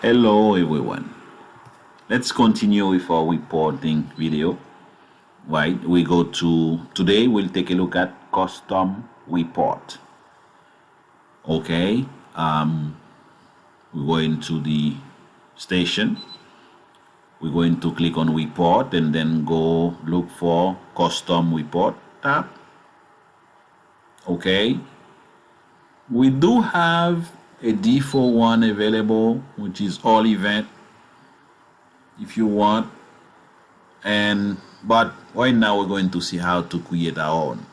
Hello everyone. Let's continue with our reporting video. Right, we go to today we'll take a look at custom report. Okay, we go into the station. We're going to click on report and then go look for custom report tab. Okay, we do have a default one available, which is all event if you want, but right now we're going to see how to create our own.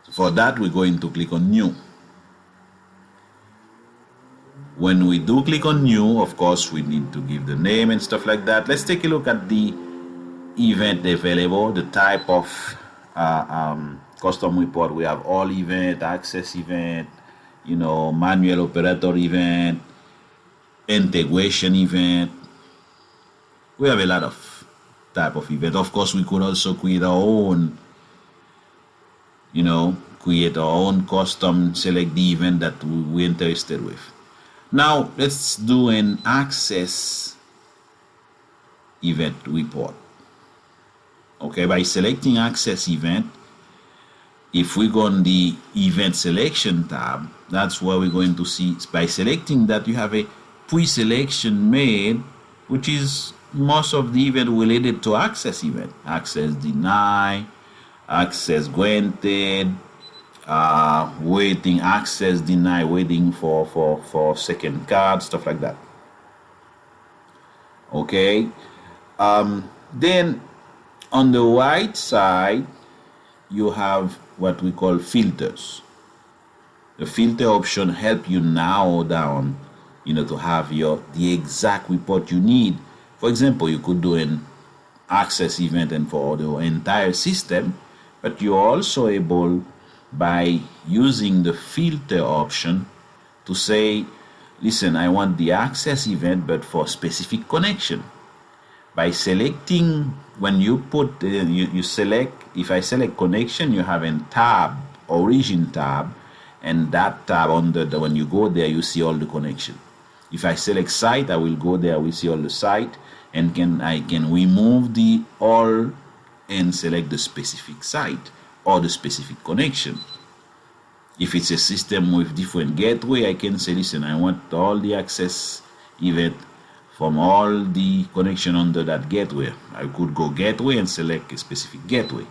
So for that, we're going to click on new. When we do click on new, of course, we need to give the name and stuff like that. Let's take a look at the event available, the type of custom report. We have all event, access event, manual operator event, integration event. We have a lot of type of event. Of course, we could also create our own, create our own custom, select the event that we're interested with. Now, let's do an access event report. Okay, by selecting access event, if we go on the event selection tab, that's where we're going to see, by selecting that, you have a pre-selection made, which is most of the event related to access event. Access deny, access granted, waiting, access deny, waiting for second card, stuff like that. Okay, then on the right side you have what we call filters. The filter option help you narrow down, to have the exact report you need. For example, you could do an access event and for the entire system, but you're also able, by using the filter option, to say, listen, I want the access event but for specific connection. By selecting, when you put you select, if I select connection, you have a tab, origin tab, and that tab when you go there, you see all the connection. If I select site, I will go there, we see all the site, and I can remove the all and select the specific site or the specific connection. If it's a system with different gateway, I can say, listen, I want all the access event from all the connection under that gateway. I could go gateway and select a specific gateway.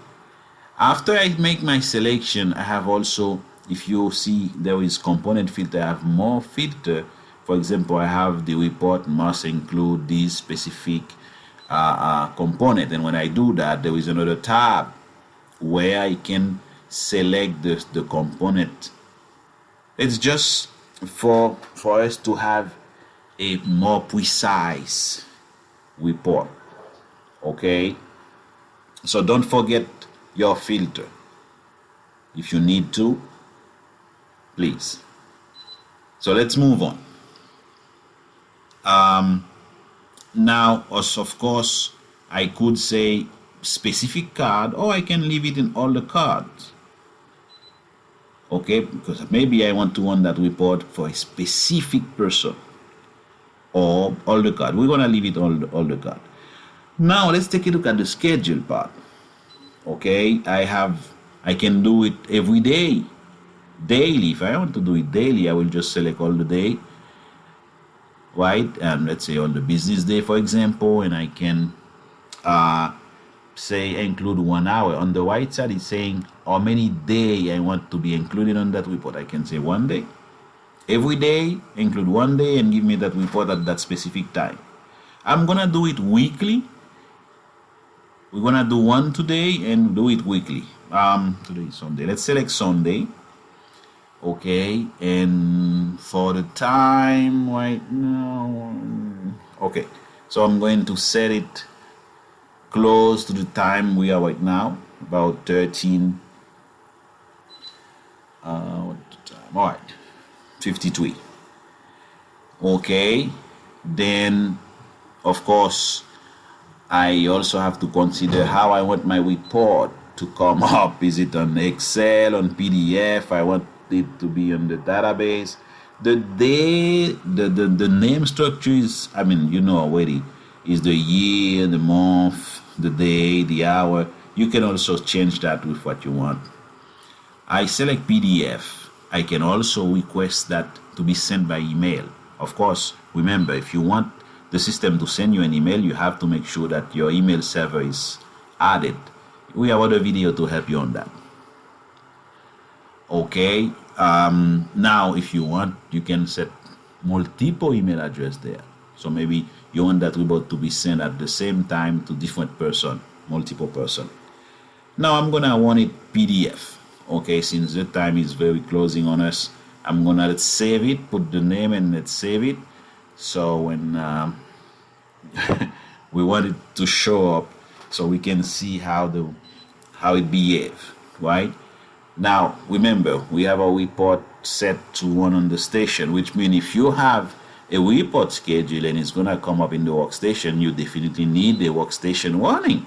After I make my selection, I have also, if you see there is component filter, I have more filter. For example, I have the report must include this specific component, and when I do that, there is another tab where I can select the component. It's just for us to have a more precise report. Okay, so don't forget your filter. If you need to, please. So let's move on. Now, of course, I could say specific card, or I can leave it in all the cards. Okay, because maybe I want to run that report for a specific person, or all the card. We're gonna leave it all the card. Now let's take a look at the schedule part. Okay, I can do it every day, daily. If I want to do it daily, I will just select all the day, right? And let's say on the business day, for example, and I can say include 1 hour. On the right side, it's saying how many days I want to be included on that report. I can say 1 day. Every day, include 1 day and give me that report at that specific time. I'm gonna do it weekly. We're gonna do one today and do it weekly. Today is Sunday. Let's select Sunday. Okay, and for the time right now, okay, so I'm going to set it close to the time we are right now, about 13. What time? All right, 53. Okay, then of course I also have to consider how I want my report to come up. Is it on Excel, on PDF? I want it to be on the database. The day, the name structure is, I mean, you know already, is the year, the month, the day, the hour. You can also change that with what you want. I select PDF. I can also request that to be sent by email. Of course, remember, if you want the system to send you an email, you have to make sure that your email server is added. We have other video to help you on that. Okay, now if you want, you can set multiple email address there. So maybe you want that report to be sent at the same time to different person, multiple person. Now I'm gonna want it PDF. Okay, since the time is very closing on us, I'm gonna let's save it, put the name and let's save it. So when we want it to show up, so we can see how it behave, right? Now remember, we have a report set to run on the station, which means if you have a report schedule and it's gonna come up in the workstation, you definitely need the workstation running,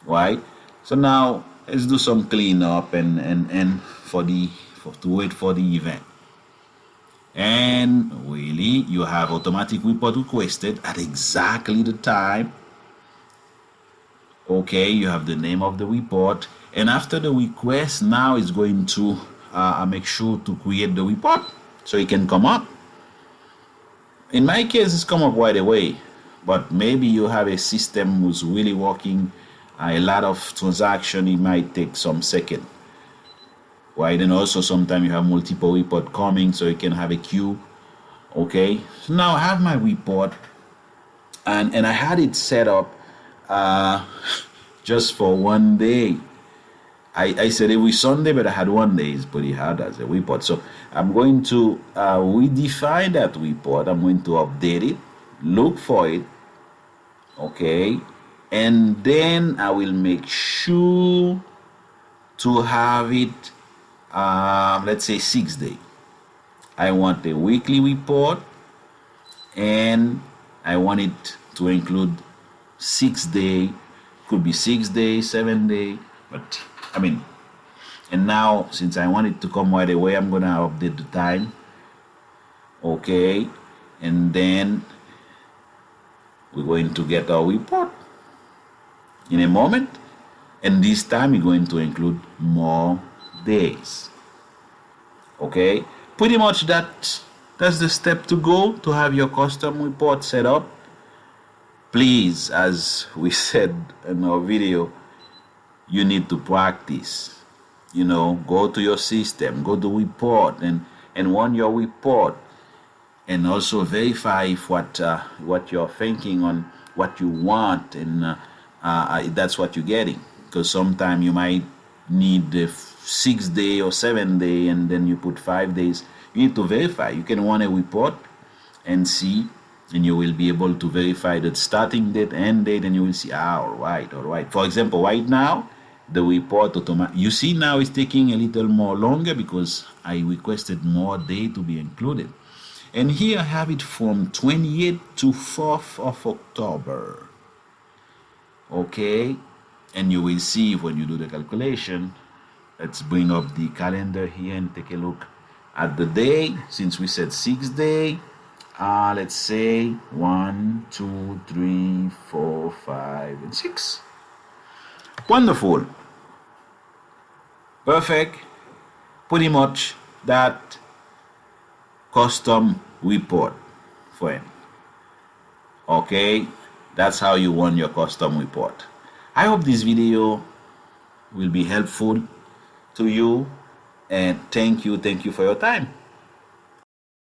right? So now let's do some cleanup and to wait for the event. And really, you have automatic report requested at exactly the time. Okay, you have the name of the report, and after the request, now it's going to make sure to create the report so it can come up. In my case, it's come up right away, but maybe you have a system who's really working a lot of transaction. It might take some second, right? And also sometimes you have multiple report coming, so you can have a queue. Okay, so now I have my report, and I had it set up just for one day. I said every Sunday, but I had one day. It's pretty hard as a report. So I'm going to redefine that report. I'm going to update it, look for it, okay, and then I will make sure to have it, let's say 6 days. I want a weekly report, and I want it to include 6 days. Could be 6 days, 7 days, but I mean, and now since I want it to come right away, I'm gonna update the time. Okay, and then we're going to get our report in a moment, and this time we're going to include more days. Okay, pretty much that's the step to go to have your custom report set up. Please, as we said in our video, you need to practice. You know, go to your system, go to report, and run your report, and also verify if what you're thinking on what you want, and that's what you're getting. Because sometimes you might need 6 days or 7 days, and then you put 5 days. You need to verify. You can run a report and see, and you will be able to verify the starting date, end date, and you will see, all right. For example, right now, the report you see now is taking a little more longer because I requested more day to be included. And here I have it from 28th to 4th of October. Okay, and you will see when you do the calculation. Let's bring up the calendar here and take a look at the day. Since we said 6 days, let's say 1, 2, 3, 4, 5, and 6. Wonderful. Perfect. Pretty much that custom report, friend. Okay, that's how you run your custom report. I hope this video will be helpful to you, and thank you for your time.